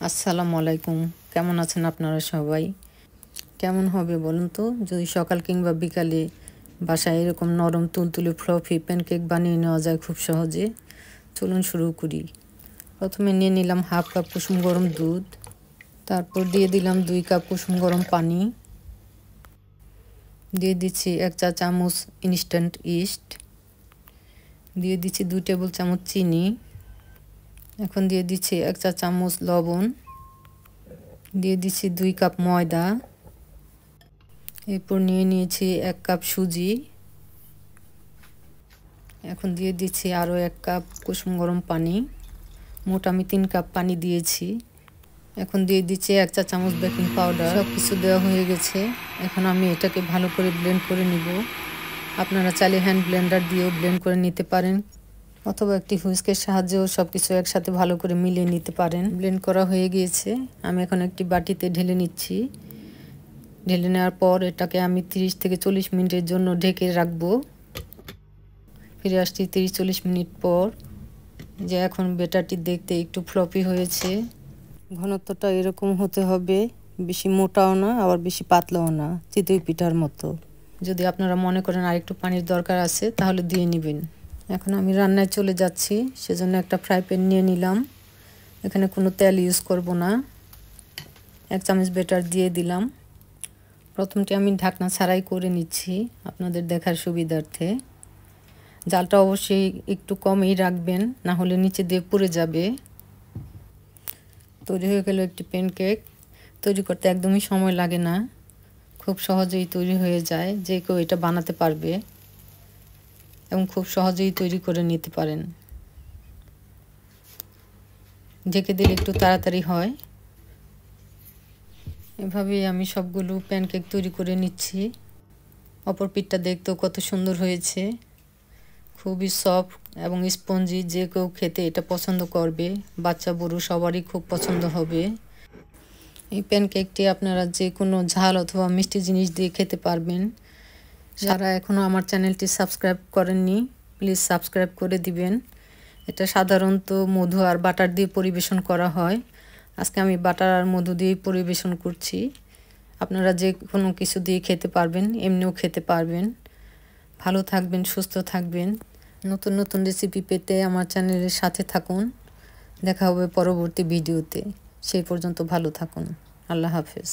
আসসালামু আলাইকুম। কেমন আছেন আপনারা সবাই? কেমন হবে বলুন তো যদি সকাল কিংবা বিকালে বাসায় এরকম নরম তুলতুলে ফ্লফি প্যানকেক বানিয়ে নেওয়া যায় খুব সহজে। চলুন শুরু করি। প্রথমে নিয়ে নিলাম হাফ কাপ কুসুম গরম দুধ, তারপর দিয়ে দিলাম 2 কাপ কুসুম গরম পানি, দিয়ে দিচ্ছি 1 চা চামচ ইনস্ট্যান্ট ইস্ট, দিয়ে দিচ্ছি 2 টেবিল চামচ চিনি, এখন দিয়ে দিচ্ছি 1 চা চামচ লবণ, দিয়ে দিচ্ছি 2 কাপ ময়দা, এরপর নিয়ে নিয়েছি 1 কাপ সুজি, এখন দিয়ে দিচ্ছি আরও 1 কাপ কুসুম গরম পানি, মোট আমি 3 কাপ পানি দিয়েছি। এখন দিয়ে দিচ্ছি 1 চা চামচ বেকিং পাউডার। সব কিছু দেওয়া হয়ে গেছে। এখন আমি এটাকে ভালো করে ব্লেন্ড করে নিব। আপনারা চাইলে হ্যান্ড ব্লেন্ডার দিয়েও ব্লেন্ড করে নিতে পারেন, অথবা একটি হুইস্কের সাহায্যেও সব কিছু একসাথে ভালো করে মিলিয়ে নিতে পারেন। ব্লেন্ড করা হয়ে গিয়েছে। আমি এখন একটি বাটিতে ঢেলে নিচ্ছি। ঢেলে নেওয়ার পর এটাকে আমি 30 থেকে 40 মিনিটের জন্য ঢেকে রাখবো। ফিরে আসছি 30-40 মিনিট পর। যে এখন ব্যাটারটি দেখতে একটু ফ্লপি হয়েছে। ঘনত্বটা এরকম হতে হবে, বেশি মোটাও না আবার বেশি পাতলাও না, চিতই পিঠার মতো। যদি আপনারা মনে করেন আরেকটু পানির দরকার আছে তাহলে দিয়ে নেবেন। এখন আমি রান্নায় চলে যাচ্ছি, সেজন্য একটা ফ্রাই প্যান নিয়ে নিলাম। এখানে কোনো তেল ইউজ করব না। 1 চামচ ব্যাটার দিয়ে দিলাম। প্রথমটি আমি ঢাকনা ছাড়াই করে নিচ্ছি আপনাদের দেখার সুবিধার্থে। জালটা অবশ্যই একটু কমই রাখবেন, না হলে নিচে দিয়ে পুড়ে যাবে। তৈরি হয়ে গেল একটি প্যানকেক। তৈরি করতে একদমই সময় লাগে না, খুব সহজেই তৈরি হয়ে যায়। যে কেউ এটা বানাতে পারবে এবং খুব সহজেই তৈরি করে নিতে পারেন। ঢেকে দিলে একটু তাড়াতাড়ি হয়। এভাবেই আমি সবগুলো প্যানকেক তৈরি করে নিচ্ছি। অপর পিঠটা দেখতেও কত সুন্দর হয়েছে, খুবই সফট এবং স্পঞ্জি। যে কেউ খেতে এটা পছন্দ করবে, বাচ্চা বুড়ো সবারই খুব পছন্দ হবে। এই প্যানকেকটি আপনারা যে কোনো ঝাল অথবা মিষ্টি জিনিস দিয়ে খেতে পারবেন। যারা এখনও আমার চ্যানেলটি সাবস্ক্রাইব করেননি প্লিজ সাবস্ক্রাইব করে দিবেন। এটা সাধারণত মধু আর বাটার দিয়ে পরিবেশন করা হয়। আজকে আমি বাটার আর মধু দিয়ে পরিবেশন করছি। আপনারা যে কোনো কিছু দিয়ে খেতে পারবেন, এমনিও খেতে পারবেন। ভালো থাকবেন, সুস্থ থাকবেন। নতুন নতুন রেসিপি পেতে আমার চ্যানেলের সাথে থাকুন। দেখা হবে পরবর্তী ভিডিওতে। সেই পর্যন্ত ভালো থাকুন। আল্লাহ হাফেজ।